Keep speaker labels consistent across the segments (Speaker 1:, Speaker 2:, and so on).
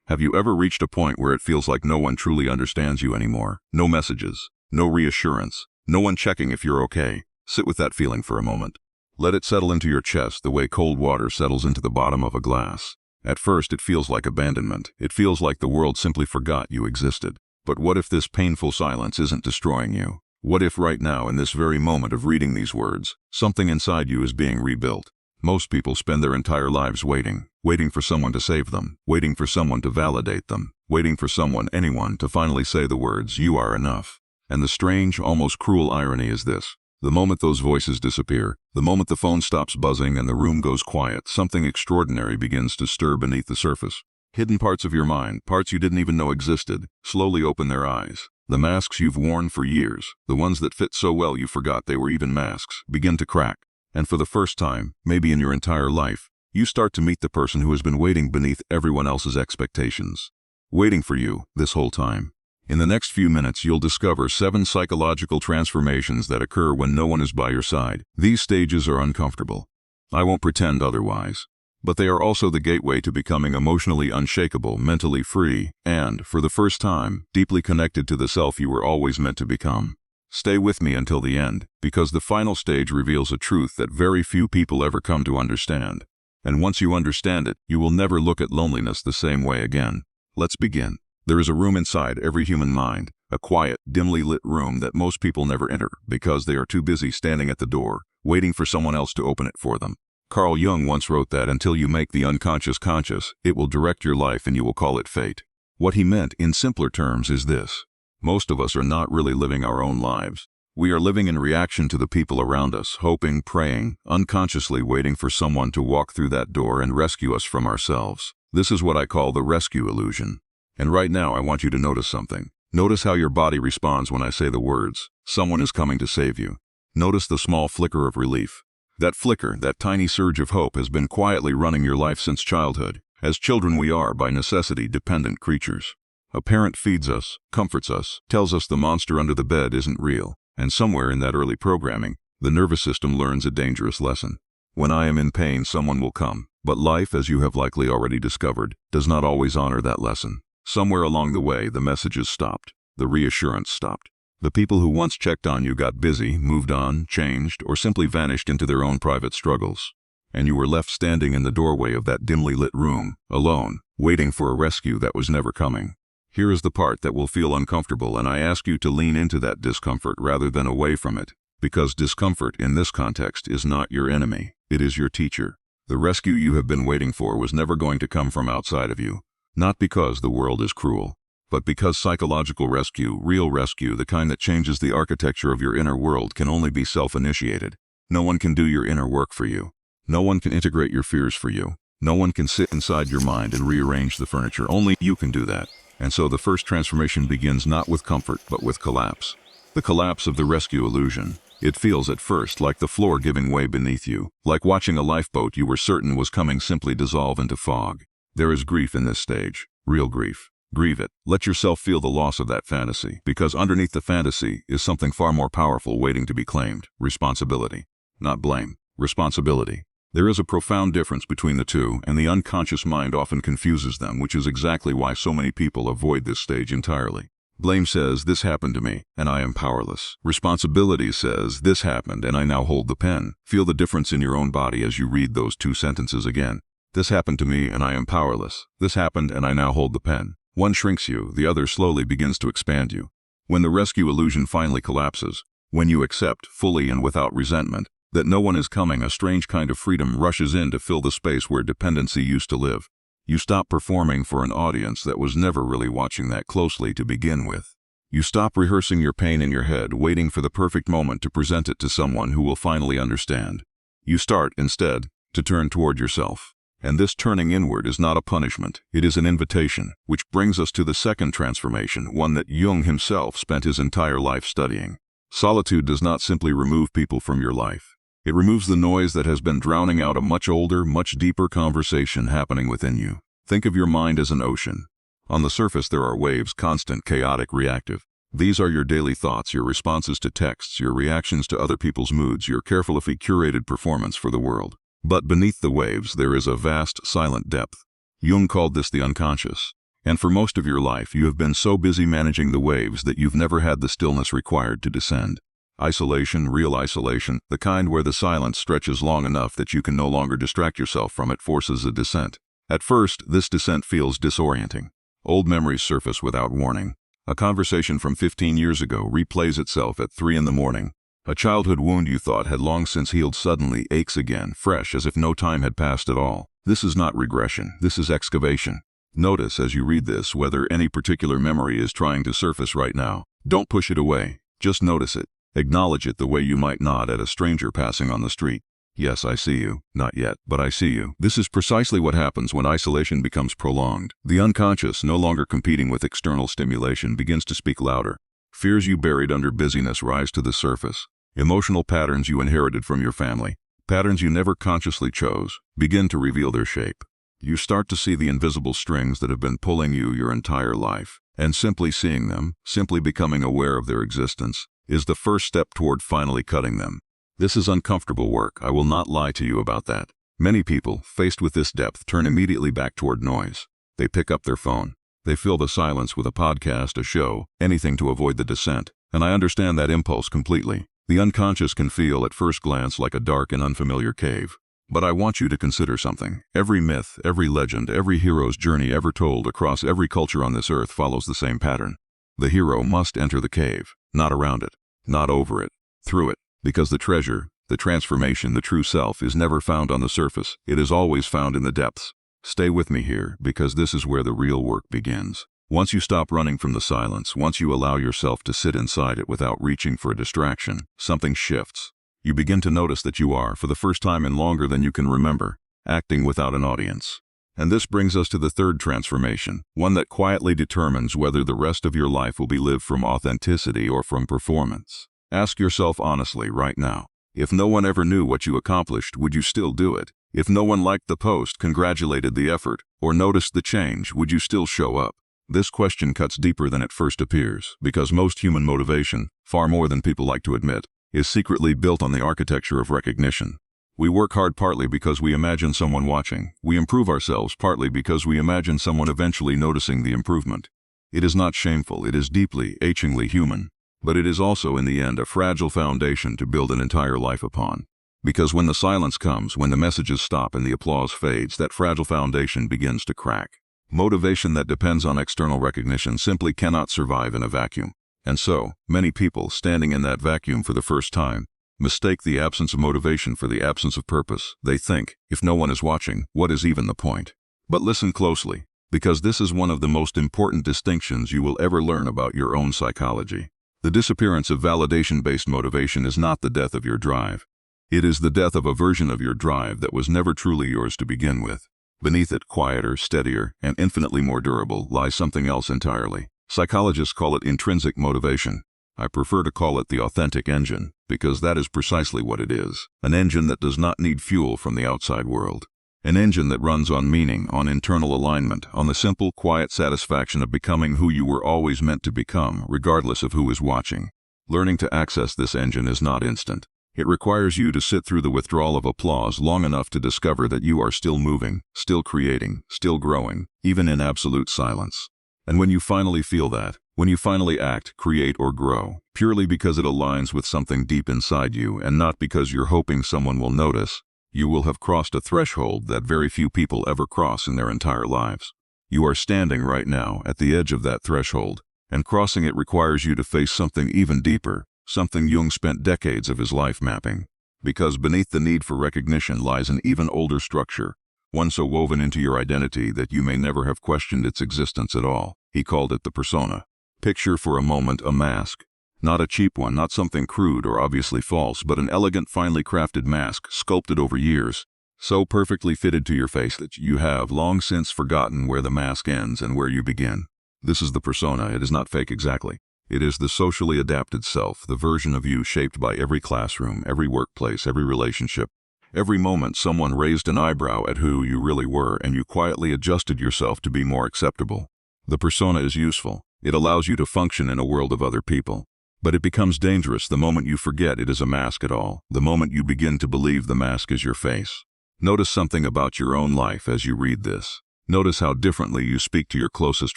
Speaker 1: Have you ever reached a point where it feels like no one truly understands you anymore? No messages, no reassurance, no one checking if you're okay. Sit with that feeling for a moment. Let it settle into your chest the way cold water settles into the bottom of a glass. At first it feels like abandonment. It feels like the world simply forgot you existed. But what if this painful silence isn't destroying you? What if right now, in this very moment of reading these words, something inside you is being rebuilt? Most people spend their entire lives waiting for someone to save them, waiting for someone to validate them, waiting for someone, anyone, to finally say the words, "You are enough." And the strange, almost cruel irony is this. The moment those voices disappear, the moment the phone stops buzzing and the room goes quiet, something extraordinary begins to stir beneath the surface. Hidden parts of your mind, parts you didn't even know existed, slowly open their eyes. The masks you've worn for years, the ones that fit so well you forgot they were even masks, begin to crack. And for the first time, maybe in your entire life, you start to meet the person who has been waiting beneath everyone else's expectations. Waiting for you this whole time. In the next few minutes, you'll discover 7 psychological transformations that occur when no one is by your side. These stages are uncomfortable. I won't pretend otherwise. But they are also the gateway to becoming emotionally unshakable, mentally free, and, for the first time, deeply connected to the self you were always meant to become. Stay with me until the end, because the final stage reveals a truth that very few people ever come to understand. And once you understand it, you will never look at loneliness the same way again. Let's begin. There is a room inside every human mind, a quiet, dimly lit room that most people never enter because they are too busy standing at the door, waiting for someone else to open it for them. Carl Jung once wrote that until you make the unconscious conscious, it will direct your life and you will call it fate. What he meant, in simpler terms, is this. Most of us are not really living our own lives. We are living in reaction to the people around us, hoping, praying, unconsciously waiting for someone to walk through that door and rescue us from ourselves. This is what I call the rescue illusion. And right now I want you to notice something. Notice how your body responds when I say the words, "Someone is coming to save you." Notice the small flicker of relief. That flicker, that tiny surge of hope has been quietly running your life since childhood. As children we are, by necessity, dependent creatures. A parent feeds us, comforts us, tells us the monster under the bed isn't real, and somewhere in that early programming, the nervous system learns a dangerous lesson. When I am in pain, someone will come. But life, as you have likely already discovered, does not always honor that lesson. Somewhere along the way, the messages stopped. The reassurance stopped. The people who once checked on you got busy, moved on, changed, or simply vanished into their own private struggles. And you were left standing in the doorway of that dimly lit room, alone, waiting for a rescue that was never coming. Here is the part that will feel uncomfortable, and I ask you to lean into that discomfort rather than away from it, because discomfort in this context is not your enemy, it is your teacher. The rescue you have been waiting for was never going to come from outside of you, not because the world is cruel, but because psychological rescue, real rescue, the kind that changes the architecture of your inner world, can only be self-initiated. No one can do your inner work for you. No one can integrate your fears for you. No one can sit inside your mind and rearrange the furniture. Only you can do that. And so the first transformation begins not with comfort, but with collapse. The collapse of the rescue illusion. It feels at first like the floor giving way beneath you, like watching a lifeboat you were certain was coming simply dissolve into fog. There is grief in this stage, real grief. Grieve it. Let yourself feel the loss of that fantasy, because underneath the fantasy is something far more powerful waiting to be claimed. Responsibility. Not blame. Responsibility. There is a profound difference between the two, and the unconscious mind often confuses them, which is exactly why so many people avoid this stage entirely. Blame says, "This happened to me, and I am powerless." Responsibility says, "This happened, and I now hold the pen." Feel the difference in your own body as you read those two sentences again. This happened to me, and I am powerless. This happened, and I now hold the pen. One shrinks you, the other slowly begins to expand you. When the rescue illusion finally collapses, when you accept, fully and without resentment, that no one is coming, a strange kind of freedom rushes in to fill the space where dependency used to live. You stop performing for an audience that was never really watching that closely to begin with. You stop rehearsing your pain in your head, waiting for the perfect moment to present it to someone who will finally understand. You start, instead, to turn toward yourself. And this turning inward is not a punishment, it is an invitation, which brings us to the second transformation, one that Jung himself spent his entire life studying. Solitude does not simply remove people from your life. It removes the noise that has been drowning out a much older, much deeper conversation happening within you. Think of your mind as an ocean. On the surface there are waves, constant, chaotic, reactive. These are your daily thoughts, your responses to texts, your reactions to other people's moods, your carefully curated performance for the world. But beneath the waves there is a vast, silent depth. Jung called this the unconscious. And for most of your life, you have been so busy managing the waves that you've never had the stillness required to descend. Isolation, real isolation, the kind where the silence stretches long enough that you can no longer distract yourself from it, forces a descent. At first, this descent feels disorienting. Old memories surface without warning. A conversation from 15 years ago replays itself at 3 in the morning. A childhood wound you thought had long since healed suddenly aches again, fresh as if no time had passed at all. This is not regression, this is excavation. Notice as you read this whether any particular memory is trying to surface right now. Don't push it away, just notice it. Acknowledge it the way you might nod at a stranger passing on the street. Yes, I see you. Not yet, but I see you. This is precisely what happens when isolation becomes prolonged. The unconscious, no longer competing with external stimulation, begins to speak louder. Fears you buried under busyness rise to the surface. Emotional patterns you inherited from your family, patterns you never consciously chose, begin to reveal their shape. You start to see the invisible strings that have been pulling you your entire life. And simply seeing them, simply becoming aware of their existence, is the first step toward finally cutting them. This is uncomfortable work, I will not lie to you about that. Many people, faced with this depth, turn immediately back toward noise. They pick up their phone. They fill the silence with a podcast, a show, anything to avoid the descent. And I understand that impulse completely. The unconscious can feel at first glance like a dark and unfamiliar cave. But I want you to consider something. Every myth, every legend, every hero's journey ever told across every culture on this earth follows the same pattern. The hero must enter the cave, not around it, not over it, through it, because the treasure, the transformation, the true self is never found on the surface. It is always found in the depths. Stay with me here, because this is where the real work begins. Once you stop running from the silence, once you allow yourself to sit inside it without reaching for a distraction, something shifts. You begin to notice that you are, for the first time in longer than you can remember, acting without an audience. And this brings us to the third transformation, one that quietly determines whether the rest of your life will be lived from authenticity or from performance. Ask yourself honestly right now, if no one ever knew what you accomplished, would you still do it? If no one liked the post, congratulated the effort, or noticed the change, would you still show up? This question cuts deeper than it first appears, because most human motivation, far more than people like to admit, is secretly built on the architecture of recognition. We work hard partly because we imagine someone watching. We improve ourselves partly because we imagine someone eventually noticing the improvement. It is not shameful, it is deeply, achingly human. But it is also, in the end, a fragile foundation to build an entire life upon. Because when the silence comes, when the messages stop and the applause fades, that fragile foundation begins to crack. Motivation that depends on external recognition simply cannot survive in a vacuum. And so, many people, standing in that vacuum for the first time, mistake the absence of motivation for the absence of purpose. They think, if no one is watching, what is even the point? But listen closely, because this is one of the most important distinctions you will ever learn about your own psychology. The disappearance of validation-based motivation is not the death of your drive. It is the death of a version of your drive that was never truly yours to begin with. Beneath it, quieter, steadier, and infinitely more durable, lies something else entirely. Psychologists call it intrinsic motivation. I prefer to call it the authentic engine, because that is precisely what it is. An engine that does not need fuel from the outside world. An engine that runs on meaning, on internal alignment, on the simple, quiet satisfaction of becoming who you were always meant to become, regardless of who is watching. Learning to access this engine is not instant. It requires you to sit through the withdrawal of applause long enough to discover that you are still moving, still creating, still growing, even in absolute silence. And when you finally feel that, when you finally act, create, or grow, purely because it aligns with something deep inside you and not because you're hoping someone will notice, you will have crossed a threshold that very few people ever cross in their entire lives. You are standing right now at the edge of that threshold, and crossing it requires you to face something even deeper, something Jung spent decades of his life mapping. Because beneath the need for recognition lies an even older structure, one so woven into your identity that you may never have questioned its existence at all. He called it the persona. Picture for a moment a mask. Not a cheap one, not something crude or obviously false, but an elegant, finely crafted mask, sculpted over years, so perfectly fitted to your face that you have long since forgotten where the mask ends and where you begin. This is the persona. It is not fake exactly. It is the socially adapted self, the version of you shaped by every classroom, every workplace, every relationship. Every moment someone raised an eyebrow at who you really were and you quietly adjusted yourself to be more acceptable. The persona is useful. It allows you to function in a world of other people. But it becomes dangerous the moment you forget it is a mask at all, the moment you begin to believe the mask is your face. Notice something about your own life as you read this. Notice how differently you speak to your closest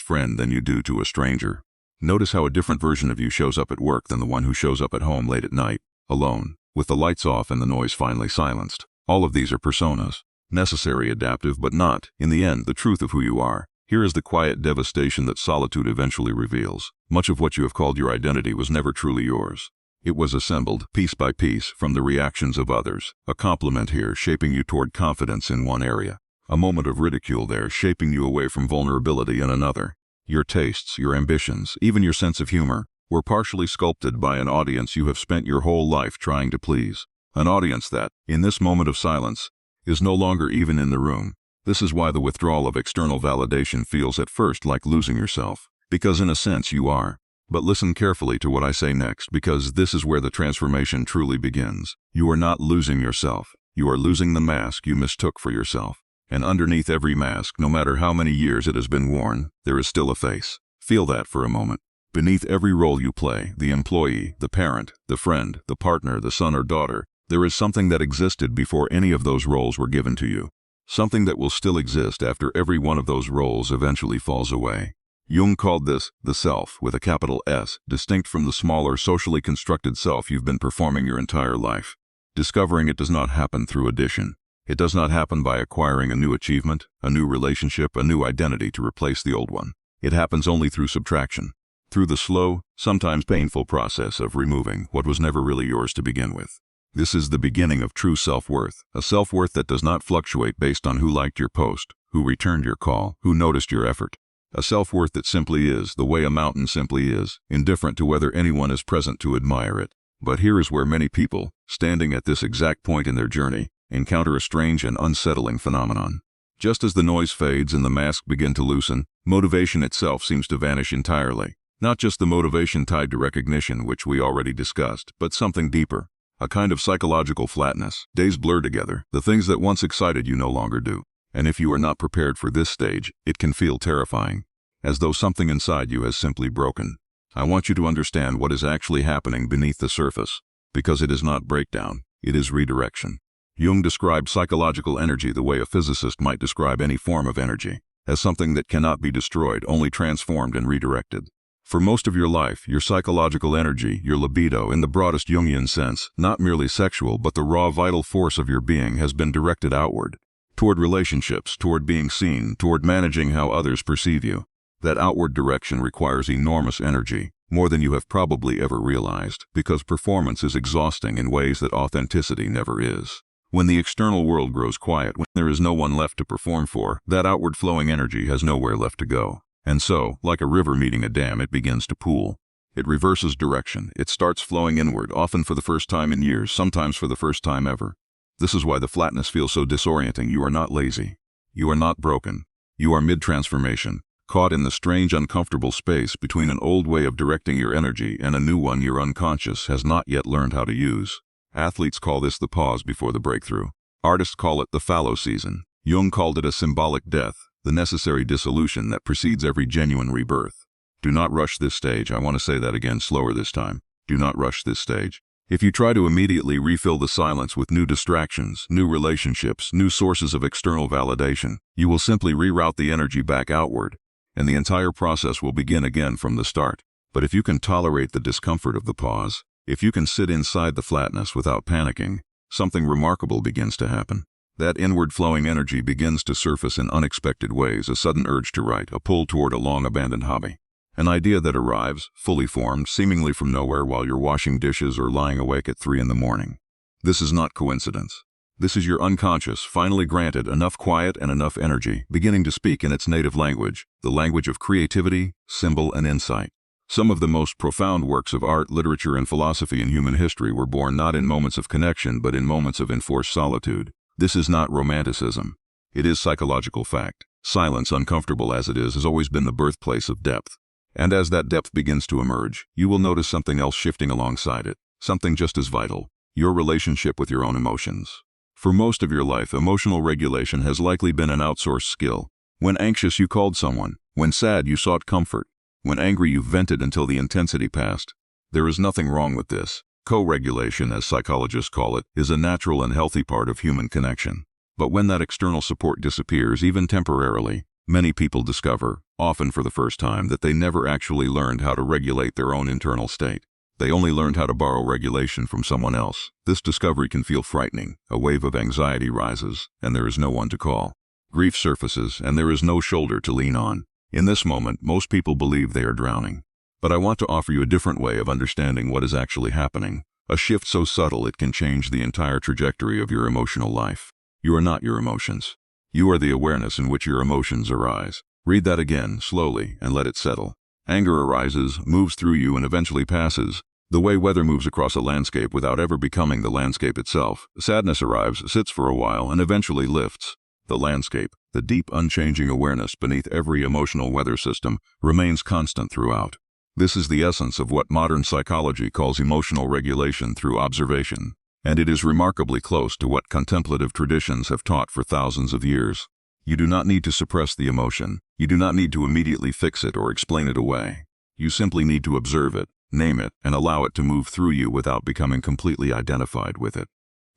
Speaker 1: friend than you do to a stranger. Notice how a different version of you shows up at work than the one who shows up at home late at night, alone, with the lights off and the noise finally silenced. All of these are personas. Necessary, adaptive, but not, in the end, the truth of who you are. Here is the quiet devastation that solitude eventually reveals. Much of what you have called your identity was never truly yours. It was assembled, piece by piece, from the reactions of others. A compliment here, shaping you toward confidence in one area. A moment of ridicule there, shaping you away from vulnerability in another. Your tastes, your ambitions, even your sense of humor, were partially sculpted by an audience you have spent your whole life trying to please. An audience that, in this moment of silence, is no longer even in the room. This is why the withdrawal of external validation feels at first like losing yourself. Because in a sense you are. But listen carefully to what I say next, because this is where the transformation truly begins. You are not losing yourself. You are losing the mask you mistook for yourself. And underneath every mask, no matter how many years it has been worn, there is still a face. Feel that for a moment. Beneath every role you play, the employee, the parent, the friend, the partner, the son or daughter, there is something that existed before any of those roles were given to you. Something that will still exist after every one of those roles eventually falls away. Jung called this the self, with a capital S, distinct from the smaller, socially constructed self you've been performing your entire life. Discovering it does not happen through addition. It does not happen by acquiring a new achievement, a new relationship, a new identity to replace the old one. It happens only through subtraction. Through the slow, sometimes painful process of removing what was never really yours to begin with. This is the beginning of true self-worth, a self-worth that does not fluctuate based on who liked your post, who returned your call, who noticed your effort. A self-worth that simply is, the way a mountain simply is, indifferent to whether anyone is present to admire it. But here is where many people, standing at this exact point in their journey, encounter a strange and unsettling phenomenon. Just as the noise fades and the mask begin to loosen, motivation itself seems to vanish entirely. Not just the motivation tied to recognition, which we already discussed, but something deeper. A kind of psychological flatness. Days blur together. The things that once excited you no longer do. And if you are not prepared for this stage, it can feel terrifying. As though something inside you has simply broken. I want you to understand what is actually happening beneath the surface. Because it is not breakdown, it is redirection. Jung described psychological energy the way a physicist might describe any form of energy. As something that cannot be destroyed, only transformed and redirected. For most of your life, your psychological energy, your libido in the broadest Jungian sense, not merely sexual but the raw vital force of your being has been directed outward. Toward relationships, toward being seen, toward managing how others perceive you. That outward direction requires enormous energy, more than you have probably ever realized, because performance is exhausting in ways that authenticity never is. When the external world grows quiet, when there is no one left to perform for, that outward flowing energy has nowhere left to go. And so, like a river meeting a dam, it begins to pool. It reverses direction. It starts flowing inward, often for the first time in years, sometimes for the first time ever. This is why the flatness feels so disorienting. You are not lazy. You are not broken. You are mid-transformation, caught in the strange, uncomfortable space between an old way of directing your energy and a new one your unconscious has not yet learned how to use. Athletes call this the pause before the breakthrough. Artists call it the fallow season. Jung called it a symbolic death. The necessary dissolution that precedes every genuine rebirth. Do not rush this stage. I want to say that again, slower this time. Do not rush this stage. If you try to immediately refill the silence with new distractions, new relationships, new sources of external validation, you will simply reroute the energy back outward, and the entire process will begin again from the start. But if you can tolerate the discomfort of the pause, if you can sit inside the flatness without panicking, something remarkable begins to happen. That inward flowing energy begins to surface in unexpected ways, a sudden urge to write, a pull toward a long-abandoned hobby. An idea that arrives, fully formed, seemingly from nowhere while you're washing dishes or lying awake at 3 in the morning. This is not coincidence. This is your unconscious, finally granted enough quiet and enough energy, beginning to speak in its native language, the language of creativity, symbol, and insight. Some of the most profound works of art, literature, and philosophy in human history were born not in moments of connection but in moments of enforced solitude. This is not romanticism. It is psychological fact. Silence, uncomfortable as it is, has always been the birthplace of depth. And as that depth begins to emerge, you will notice something else shifting alongside it, something just as vital, your relationship with your own emotions. For most of your life, emotional regulation has likely been an outsourced skill. When anxious, you called someone. When sad, you sought comfort. When angry, you vented until the intensity passed. There is nothing wrong with this. Co-regulation, as psychologists call it, is a natural and healthy part of human connection. But when that external support disappears, even temporarily, Many people discover, often for the first time, that they never actually learned how to regulate their own internal state. They only learned how to borrow regulation from someone else. This discovery can feel frightening. A wave of anxiety rises, and there is no one to call. Grief surfaces, and there is no shoulder to lean on. In this moment, most people believe they are drowning. But I want to offer you a different way of understanding what is actually happening. A shift so subtle it can change the entire trajectory of your emotional life. You are not your emotions. You are the awareness in which your emotions arise. Read that again, slowly, and let it settle. Anger arises, moves through you, and eventually passes. The way weather moves across a landscape without ever becoming the landscape itself. Sadness arrives, sits for a while, and eventually lifts. The landscape, the deep, unchanging awareness beneath every emotional weather system, remains constant throughout. This is the essence of what modern psychology calls emotional regulation through observation. And it is remarkably close to what contemplative traditions have taught for thousands of years. You do not need to suppress the emotion. You do not need to immediately fix it or explain it away. You simply need to observe it, name it, and allow it to move through you without becoming completely identified with it.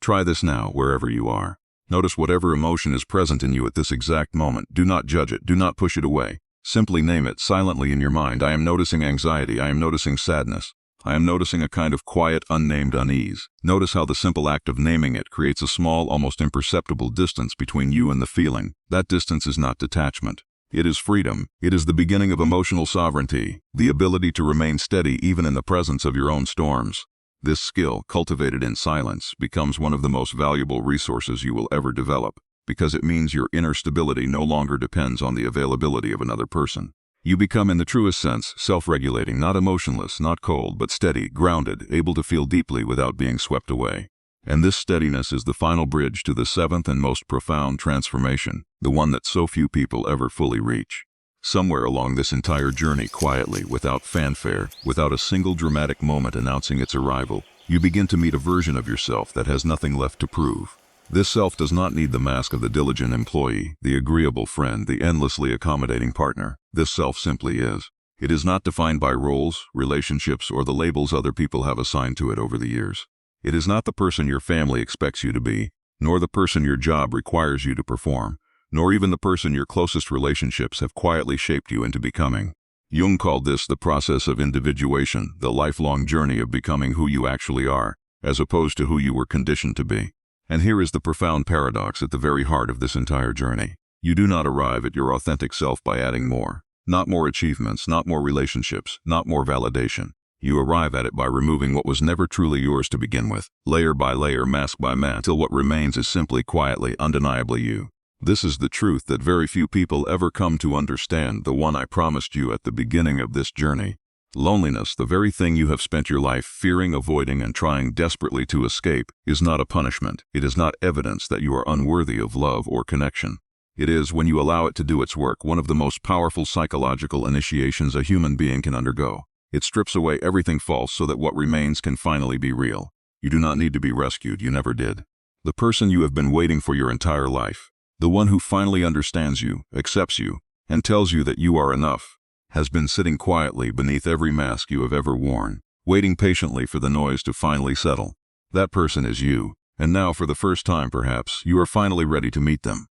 Speaker 1: Try this now, wherever you are. Notice whatever emotion is present in you at this exact moment. Do not judge it. Do not push it away. Simply name it silently in your mind. I am noticing anxiety. I am noticing sadness. I am noticing a kind of quiet, unnamed unease. Notice how the simple act of naming it creates a small, almost imperceptible distance between you and the feeling. That distance is not detachment. It is freedom. It is the beginning of emotional sovereignty, the ability to remain steady even in the presence of your own storms. This skill, cultivated in silence, becomes one of the most valuable resources you will ever develop, because it means your inner stability no longer depends on the availability of another person. You become, in the truest sense, self-regulating, not emotionless, not cold, but steady, grounded, able to feel deeply without being swept away. And this steadiness is the final bridge to the seventh and most profound transformation, the one that so few people ever fully reach. Somewhere along this entire journey, quietly, without fanfare, without a single dramatic moment announcing its arrival, you begin to meet a version of yourself that has nothing left to prove. This self does not need the mask of the diligent employee, the agreeable friend, the endlessly accommodating partner. This self simply is. It is not defined by roles, relationships, or the labels other people have assigned to it over the years. It is not the person your family expects you to be, nor the person your job requires you to perform, nor even the person your closest relationships have quietly shaped you into becoming. Jung called this the process of individuation, the lifelong journey of becoming who you actually are, as opposed to who you were conditioned to be. And here is the profound paradox at the very heart of this entire journey. You do not arrive at your authentic self by adding more. Not more achievements, not more relationships, not more validation. You arrive at it by removing what was never truly yours to begin with, layer by layer, mask by mask, till what remains is simply, quietly, undeniably you. This is the truth that very few people ever come to understand, the one I promised you at the beginning of this journey. Loneliness, the very thing you have spent your life fearing, avoiding, and trying desperately to escape, is not a punishment. It is not evidence that you are unworthy of love or connection. It is, when you allow it to do its work, one of the most powerful psychological initiations a human being can undergo. It strips away everything false so that what remains can finally be real. You do not need to be rescued. You never did. The person you have been waiting for your entire life, the one who finally understands you, accepts you, and tells you that you are enough, has been sitting quietly beneath every mask you have ever worn, waiting patiently for the noise to finally settle. That person is you, and now, for the first time perhaps, you are finally ready to meet them.